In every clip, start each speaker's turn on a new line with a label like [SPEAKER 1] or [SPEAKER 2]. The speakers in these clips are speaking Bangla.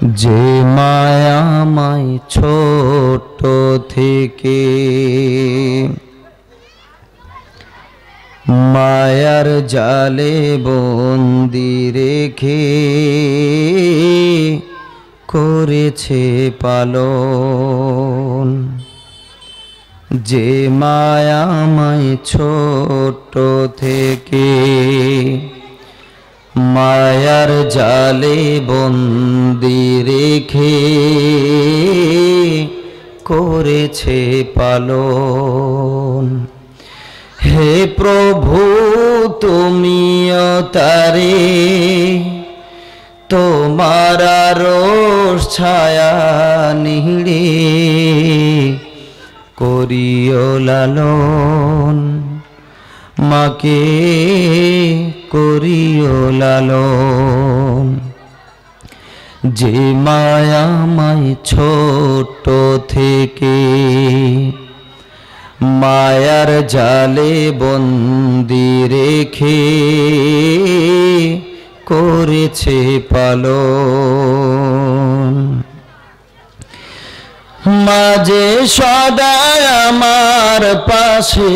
[SPEAKER 1] যে মায়াময় ছোট থেকে মায়ার জালে বন্দি রেখে করেছে পালন। যে মায়াময় ছোট থেকে মায়ার জালে বন্দি রেখে করেছে পালন। হে প্রভু তুমিও তারে তোমার আরশ ছায়া নিড়ে করিও লালন, মাকে করিও লালন। যে মায়াময় ছোট থেকে মায়ার জালে বন্দি রেখে করেছে পালন। মাঝে সদা আমার পাশে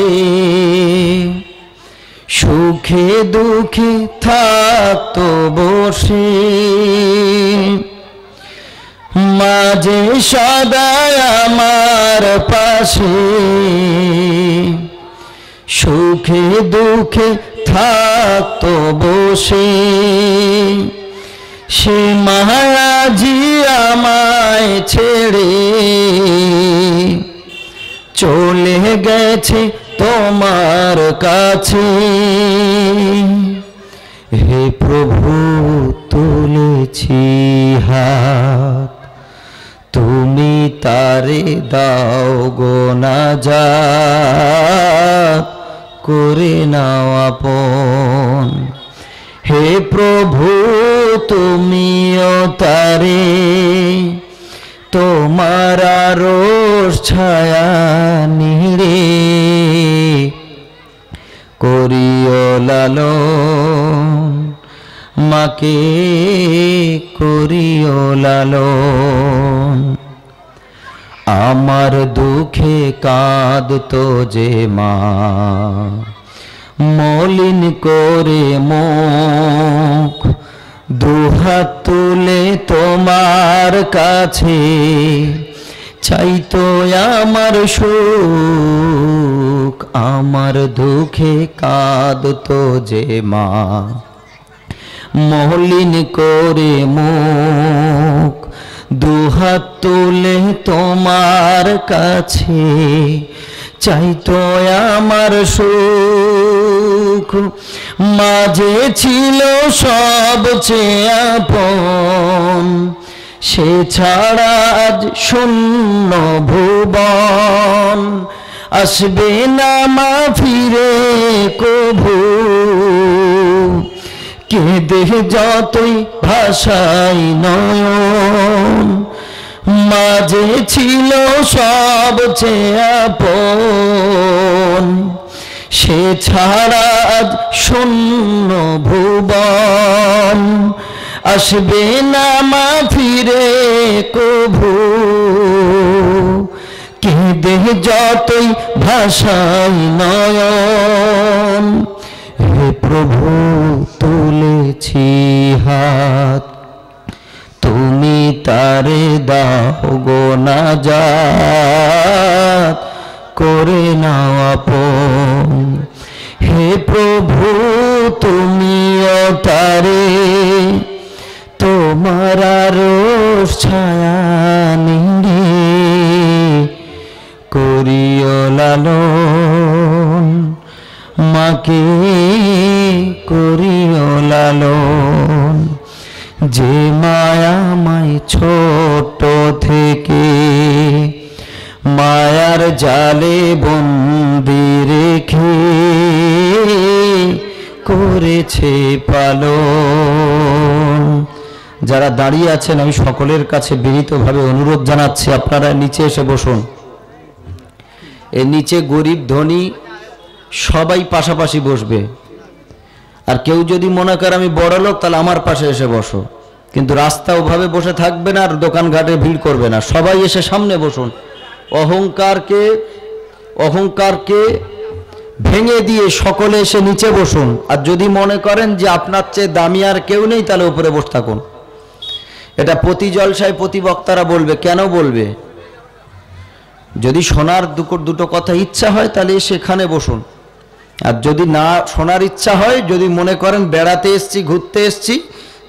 [SPEAKER 1] সুখে দুঃখে থাকতো বসে। মাঝে সদা আমার পাশে সুখে দুঃখে থাকতো বসে। সে মায়াজি আমায় ছেড়ে চলে গেছে তোমার কাছে। হে প্রভু তুলেছি হাত, তুমি তারে দাও গো নাজাত, করে নাও আপন। হে প্রভু তুমিও তারে তোমার আরশ ছায়া নিড়ে করিও লালন, মাকে করিও লালন। আমার দুঃখে কাঁদতো যে মা মলিন করে মুখ, দুহাত তুলে তোমার কাছে চাইতো আমার সুখ। আমার দুঃখে কাঁদতো যে মা মলিন করে মুখ, দুহাত তুলে তোমার কাছে চাইতো আমার সুখ। মাঝে ছিল সবচেয়ে আপন, সে ছাড়া আজ শূন্য ভুবন। আসবে না মা ফিরে কভু, কেঁদে যতই ভাষাই নয়ন। মাঝে ছিল সবচেয়ে আপন, সে ছাড়া আজ শূন্য ভুবন। আসবে না মা ফিরে কভু, কেঁদে যতই ভাষাই নয়ন। হে প্রভু তুলেছি হাত, তুমি তারে দাও গো নাজাত, করে নাও আপন। হে প্রভু তুমিও তারে তোমার আরশ ছায়া নিড়ে করিও লালন, মাকে করিও লালন। যে মায়াময় ছোট থেকে মায়ার জালে বন্দি রেখে করেছে পালন। যারা দাঁড়িয়ে আছেন আমি সকলের কাছে বিনীতভাবে অনুরোধ জানাচ্ছি, আপনারা নিচে এসে বসুন। এর নিচে গরিব ধনী সবাই পাশাপাশি বসবে। আর কেউ যদি মনে করে আমি বড় লোক, তাহলে আমার পাশে এসে বসো। কিন্তু রাস্তা ওভাবে বসে থাকবে না আর দোকানঘাটে ভিড় করবে না, সবাই এসে সামনে বসুন। অহংকারকে ভেঙে দিয়ে সকলে এসে নিচে বসুন। আর যদি মনে করেন যে আপনার চেয়ে দামি আর কেউ নেই, তাহলে উপরে বসে থাকুন। এটা প্রতি জলসায় প্রতি বক্তারা বলবে। কেন বলবে? যদি শোনার দুটো কথা ইচ্ছা হয় তাহলে সেখানে বসুন, আর যদি না শোনার ইচ্ছা হয়, যদি মনে করেন বেড়াতে এসছি, ঘুরতে এসছি,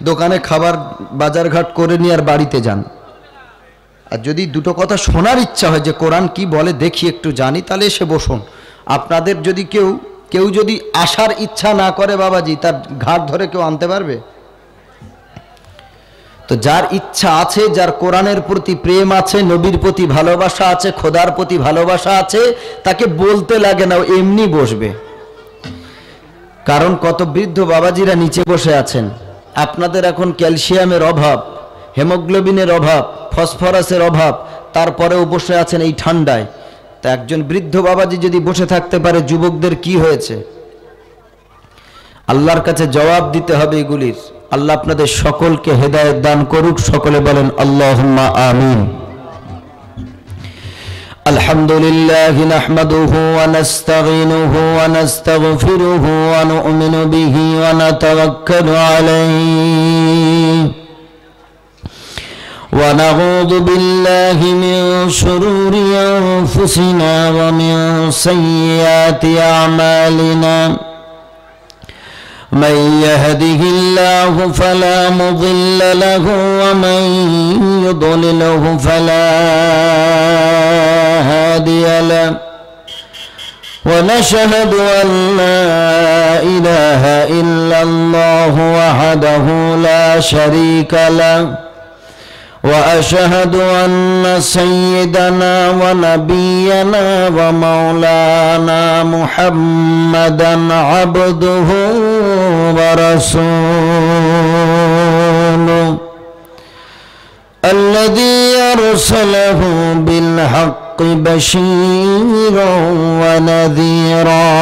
[SPEAKER 1] দোকানে খাবার বাজারঘাট করে নিয়ে আর বাড়িতে যান। আর যদি দুটো কথা শোনার ইচ্ছা হয় যে কোরআন কি বলে দেখি একটু জানি, তাহলে এসে বসুন। আপনাদের যদি কেউ যদি আসার ইচ্ছা না করে বাবাজি, তার ঘাট ধরে কেউ আনতে পারবে? তো যার ইচ্ছা আছে, যার কোরআনের প্রতি প্রেম আছে, নবীর প্রতি ভালোবাসা আছে, খোদার প্রতি ভালোবাসা আছে, তাকে বলতে লাগে না, এমনি বসবে। কারণ কত বৃদ্ধ বাবাজিরা নিচে বসে আছেন। আপনাদের এখন ক্যালসিয়ামের অভাব, হেমোগ্লোবিনের অভাব, ফসফরাসের অভাব, তারপরেও বসে আছেন এই ঠান্ডায়। তা একজন বৃদ্ধ বাবাজি যদি বসে থাকতে পারে, যুবকদের কি হয়েছে? আল্লাহর কাছে জবাব দিতে হবে এগুলির। আল্লাহ আপনাদের সকলকে হেদায়েত দান করুক। সকলে বলেন আল্লাহুম্মা আমিন। আলহামদুলিল্লাহি নাহমাদুহু ওয়া নাস্তাঈনুহু ওয়া নাস্তাগফিরুহু ওয়া নু'মিনু বিহি ওয়া নাতাওয়াক্কালু আলাইহি ওয়া নাউযু বিল্লাহি মিন শুরুরি আনফুসিনা ওয়া মিন সাইয়্যাতি আমালিনা। من يهده الله فلا مضل له ومن يضلله فلا هادي له ونشهد أن لا إله إلا الله وحده لا شريك له وأشهد أن سيدنا ونبينا ومولانا محمدا عبده ورسوله الذي أرسله بالحق بشيرا ونذيرا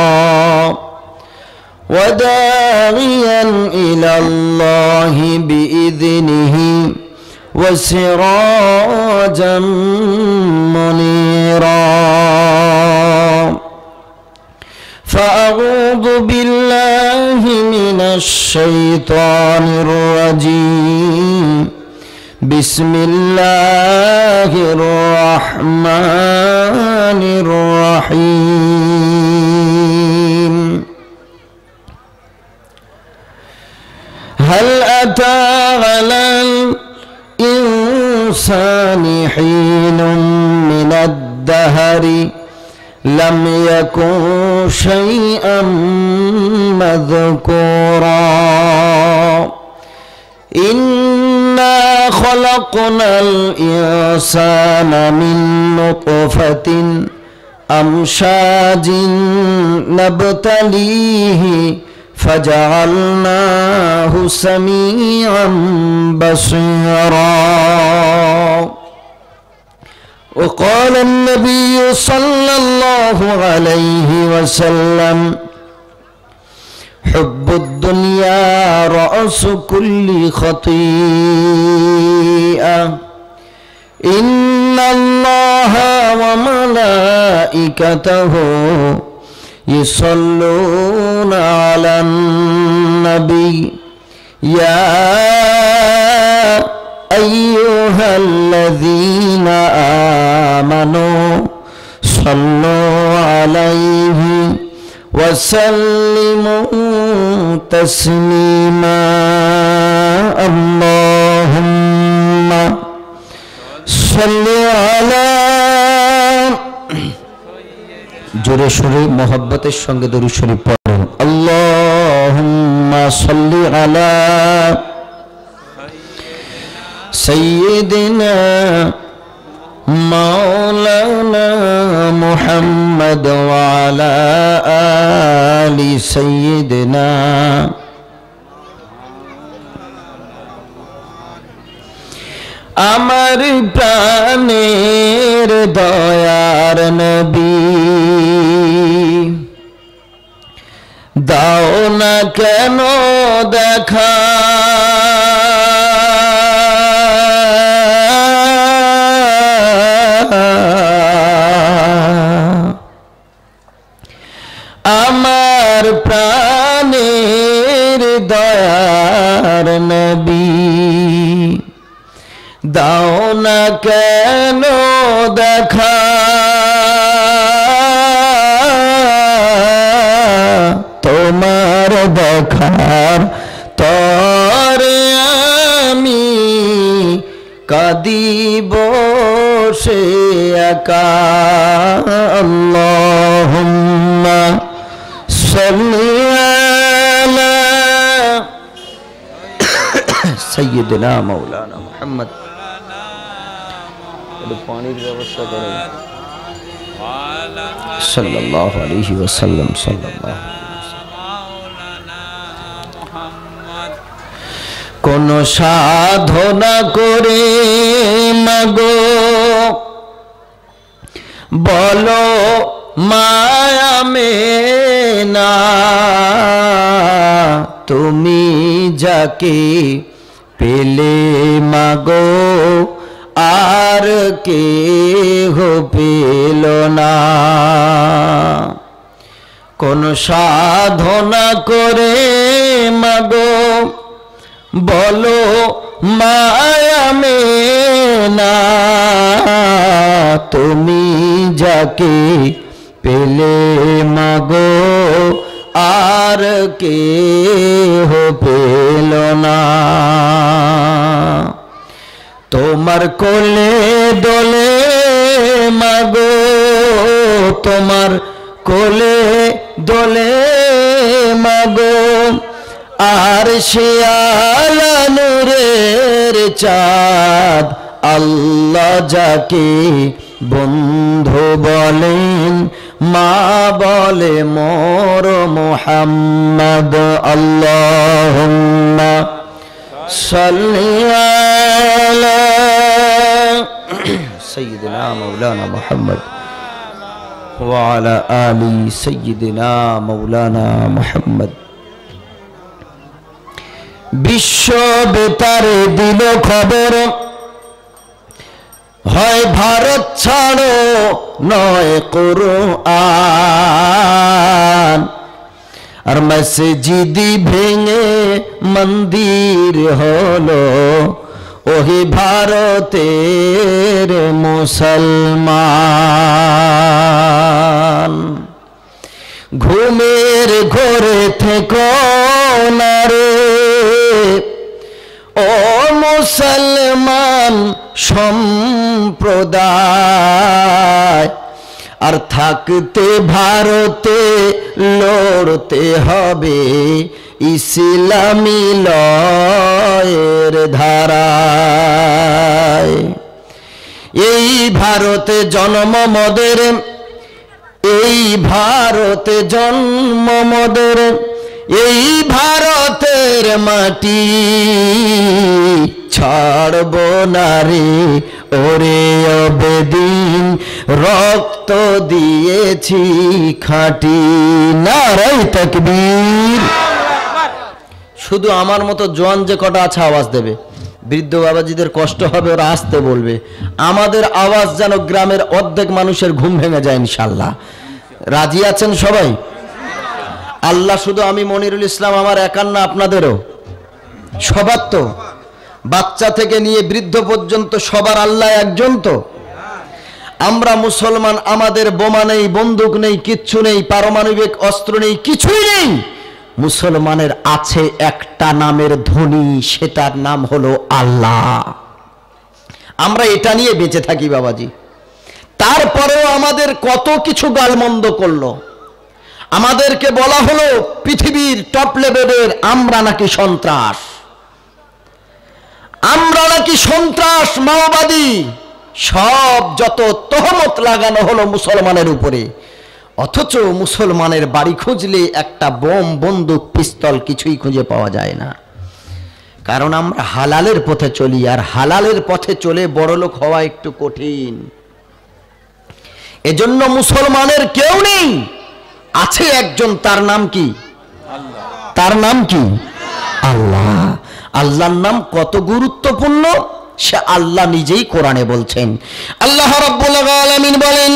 [SPEAKER 1] وداعيا إلى الله بإذنه وسراجا منيرا. فأعوذ بالله من الشيطان الرجيم. بسم الله الرحمن الرحيم. هل أتى على الإنسان حين من الدهر لم يكن شيئا مذكورا. إنا خلقنا الإنسان من نطفة أمشاج نبتليه فجعلناه سميعا بصيرا. وقال النبي صلى الله عليه وسلم حب الدنيا رأس كل خطيئة. إن الله وملائكته يصلون على النبي يا أيها الذين آمنوا صلوا عليه وسلموا تسليما. اللهم صل على জোরে সোরে মোহব্বতের সঙ্গে দরুদ শরীফ পড়েন। আল্লাহুম্মা সাল্লি আলা সাইয়্যিদিনা মাওলানা মুহাম্মদ ওয়া আলা আলি সাইয়্যিদিনা। আমার প্রাণের দয়ার নবী দাও না কেন দেখা দাও না কেন দেখা, তোমার দেখার তরে আমি কাঁদিব সে একা। আল্লাহুম্মা সাল্লি আলা সাইয়্যিদিনা মাওলানা মুহাম্মদ। পানির ব্যবস্থা করেন সাল্লাল্লাহু আলাইহি ওয়াসাল্লাম। কোন সাধনা করে মাগো বলো মায়া মেনা, তুমি যাকে পেলে মাগো আর কেহ পেল না। কোন সাধনা করে মাগো বলো মায়া মেনা, তুমি যাকে পেলে মাগো আর কেহ পেল না। তোমার কোলে দোলে মাগো, তোমার কোলে দোলে মাগো, আর সে আলা নূরের চাঁদ আল্লাহ যাকে বন্ধু বলেন, মা বলে মোর মুহাম্মদ। আল্লাহুম্মা সাল্লি আলা সাইয়্যিদিনা মাওলানা মুহাম্মদ ওয়া আলা আলি সাইয়্যিদিনা মাওলানা মুহাম্মদ। বিশ্ব বেতারে দিল খবর, হয় ভারত ছাড়ো নয় কুরআন, আর মসজিদি ভেঙে মন্দির হলো ওহি ভারতের মুসলমান। ঘুমের ঘোরে থেকো না রে ও মুসলমান সম্প্রদায়, আর থাকতে ভারতে লড়তে হবে ইসলামী লয়ের ধারায়। এই ভারতে জন্ম মদের, এই ভারতে জন্ম মদের, এই ভারতের মাটি ছাড়ব না রে ওরে অবেদিন, রক্ত দিয়েছি খাঁটি। নারায়ে তাকবীর। শুধু আমার মতো জোয়ান যে কটা আছে আওয়াজ দেবে, বৃদ্ধ বাবাজিদের কষ্ট হবে, ওরা আসতে বলবে। আমাদের আওয়াজ যেন গ্রামের অর্ধেক মানুষের ঘুম ভেঙে যায় ইনশাল্লাহ। রাজি আছেন সবাই? আল্লাহ শুধু আমি মনিরুল ইসলাম আমার একার না, আপনাদেরও সবার। তো বাচ্চা থেকে নিয়ে বৃদ্ধ পর্যন্ত সবার আল্লাহ একজন। তো আমরা মুসলমান, আমাদের বোমা নেই, বন্দুক নেই, কিচ্ছু নেই, পারমাণবিক অস্ত্র নেই, কিছুই নেই। মুসলমানের আছে একটা নামের ধ্বনি, সেটার নাম হলো আল্লাহ। আমরা এটা নিয়ে বেঁচে থাকি বাবাজি। তারপরেও আমাদের কত কিছু গালমন্দ করলো। আমাদেরকে বলা হলো পৃথিবীর টপ লেভেলের আমরা নাকি সন্ত্রাস, আমরা নাকি সন্ত্রাস মাওবাদী, সব যত তহমত লাগানো হলো মুসলমানের উপরে। অথচ মুসলমানের বাড়ি খুঁজলে একটা বোম, বন্দুক, পিস্তল কিছুই খুঁজে পাওয়া যায় না। কারণ আমরা হালালের পথে চলি, আর হালালের পথে চলে বড়লোক হওয়া একটু কঠিন। এজন্য মুসলমানের কেউ নেই, আছে একজন, তার নাম কি? তার নাম কি? আল্লাহ। আল্লাহর নাম কত গুরুত্বপূর্ণ সে আল্লাহ নিজেই কোরআনে বলছেন। আল্লাহ রাব্বুল আলামিন বলেন,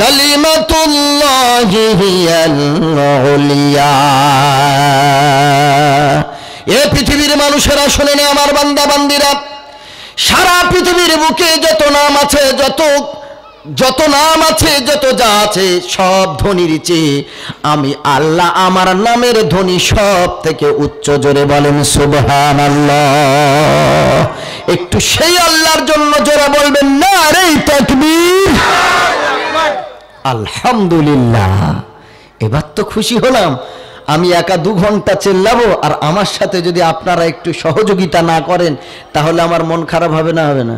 [SPEAKER 1] কালিমাতুল্লাহি হিয়াল উলিয়া। এ পৃথিবীর মানুষেরা শুনে নে আমার বান্দা বান্দিরা, সারা পৃথিবীর বুকে যত নাম আছে, যত নাম আছে, যত যা আছে, সব ধ্বনির চেয়ে আমি আল্লাহ আমার নামের ধ্বনি সব থেকে উচ্চ। জোরে বলেন সুবহানাল্লাহ। একটু সেই আল্লাহর জন্য জোরে বলবেন নারে তাকবীর, আলহামদুলিল্লাহ। এবার তো খুশি হলাম। আমি একা 2 ঘন্টা চেল্লাবো, আর আমার সাথে যদি আপনারা একটু সহযোগিতা না করেন তাহলে আমার মন খারাপ হবে না? হবে না?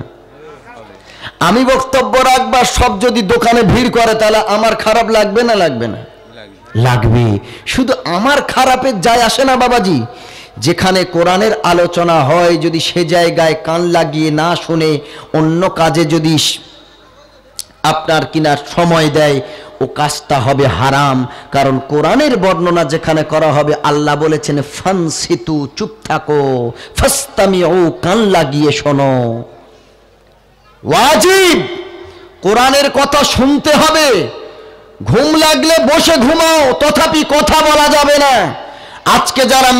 [SPEAKER 1] আমি বক্তব্য রাখবার সব যদি দোকানে ভিড় করে তাহলে আমার খারাপ লাগবে না? লাগবে না? লাগবে। শুধু আমার খারাপের যায় আসে না বাবাজি। যেখানে কোরআনের আলোচনা হয় যদি সে জায়গায় কান লাগিয়ে না শুনে অন্য কাজে যদি আপনার কিনার সময় দেয়, ও কাজটা হবে হারাম। কারণ কোরআনের বর্ণনা যেখানে করা হবে, আল্লাহ বলেছেন ফানসিতু, চুপ থাকো, ফাস্তামিউ, কান লাগিয়ে শোনো। ওয়াজিব, কোরআনের কথা শুনতে হবে। ঘুম লাগলে বসে ঘুমাও, তথাপি কথা বলা যাবে না। আজকে যারা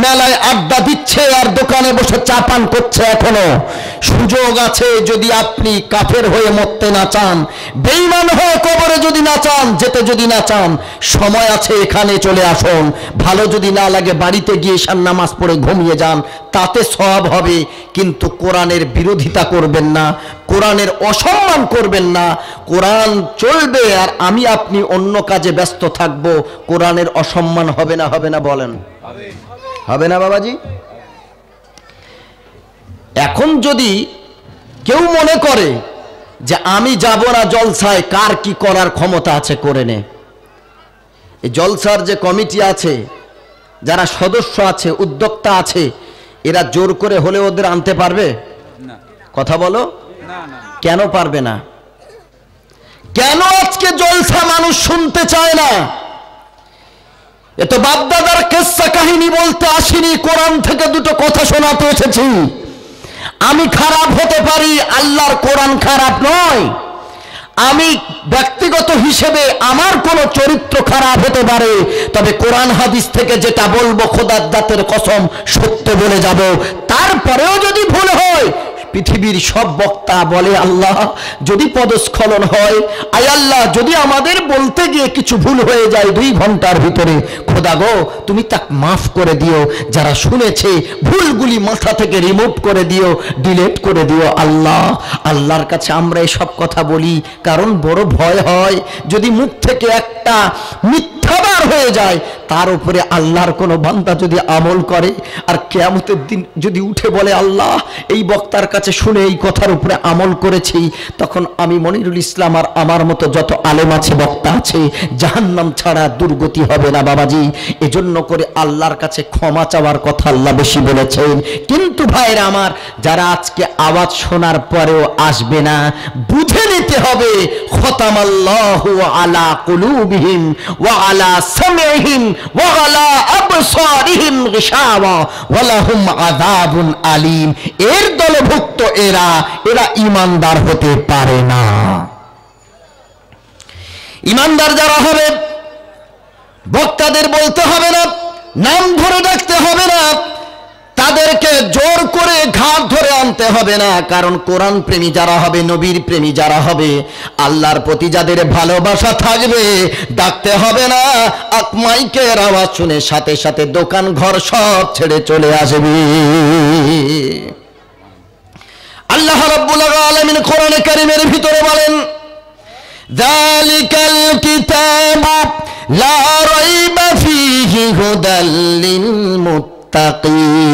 [SPEAKER 1] মেলায় আড্ডা দিচ্ছে আর দোকানে বসে চা পান করছে, এখনো সুযোগ আছে। যদি আপনি কাফের হয়ে মরতে না চান, বেঈমান হয়ে কবরে যদি না চান, যেতে যদি না চান, সময় আছে, এখানে চলে আসুন। ভালো যদি না লাগে বাড়িতে গিয়ে ঈশার নামাজ পড়ে ঘুমিয়ে যান, তাতে সওয়াব হবে। কিন্তু কোরআনের বিরোধিতা করবেন না, কোরআনের অসম্মান করবেন না। কোরআন চলবে আর আমি আপনি অন্য কাজে ব্যস্ত থাকব, কোরআনের অসম্মান হবে না? হবে না? বলেন হবে না বাবাজি? এখন যদি কেউ মনে করে যে আমি যাব না জলসায়, কার কি করার ক্ষমতা আছে করে নে। এই জলসার যে কমিটি আছে, যারা সদস্য আছে, উদ্যোক্তা আছে, এরা জোর করে হলে ওদের আনতে পারবে? কথা বলো, কেন পারবে না? কেন আজকে জলসা মানুষ শুনতে চায় না? এ তো বাপদাদার কিস্সা কাহিনী বলতে আসিনি, কোরআন থেকে 2টো কথা শোনাতে এসেছি। আমি খারাপ হতে পারি, আল্লাহর কোরআন খারাপ নয়। আমি ব্যক্তিগত হিসেবে আমার কোনো চরিত্র খারাপ হতে পারে, তবে কোরআন হাদিস থেকে যেটা বলবো খোদার জাতের কসম সত্য বলে যাব। তারপরেও যদি ভুল হয়, পৃথিবীর সব বক্তা বলে আল্লাহ যদি পদস্খলন হয়, আয় আল্লাহ যদি আমাদের বলতে গিয়ে কিছু ভুল হয়ে যায় 2 ঘন্টার ভিতরে, খোদা গো তুমি তাকে মাফ করে দিও। যারা শুনেছে ভুলগুলি মাথা থেকে রিমুভ করে দিও, ডিলিট করে দিও আল্লাহ। আল্লাহর কাছে আমরা এসব কথা বলি কারণ বড় ভয় হয় যদি মুখ থেকে একটা মিথ্যাবার হয়ে যায়, তার উপরে আল্লাহর কোনো বান্দা যদি আমল করে আর কিয়ামতের দিন যদি উঠে বলে আল্লাহ এই বক্তার কাছে শুনে এই কথার উপরে আমল করেছি, তখন আমি মনিরুল ইসলাম আর আমার মতো যত আলেম আছে, বক্তা আছে, জাহান্নাম ছাড়া দুর্গতি হবে না বাবাজি। এজন্য করে আল্লাহর কাছে ক্ষমা চাওয়ার কথা আল্লাহ বেশি বলেছেন। কিন্তু ভাইরা আমার, যারা আজকে আওয়াজ শোনার পরেও আসবে না, বুঝে নিতে হবে খতামাল্লাহু আলা কুলুবিহিম ওয়া আলা সামিহিম ওয়া আলা আবসারিহিম গিশাওয়া ওয়া লাহুম আযাবুন আলীম। এর দলভুক্ত এরা ঈমানদার হতে পারে না। ঈমানদার যারা হবে, বক্তাদের বলতে হবে না, নাম ধরে ডাকতে হবে না, তাদেরকে জোর করে ঘাট ধরে আনতে হবে না। কারণ কোরআন প্রেমী যারা হবে, নবীর প্রেমী যারা হবে, আল্লাহর প্রতি যাদের ভালোবাসা থাকবে, ডাকতে হবে না। মাইকের আওয়াজ শুনে সাথে সাথে দোকান ঘর সব ছেড়ে চলে আসবে। আল্লাহ রাব্বুল আলামিন কোরআনে কারীমের ভিতরে বলেন, যালিকাল কিতাবু লা রাইবা ফীহি হুদাল লিল মুত্তাকিন।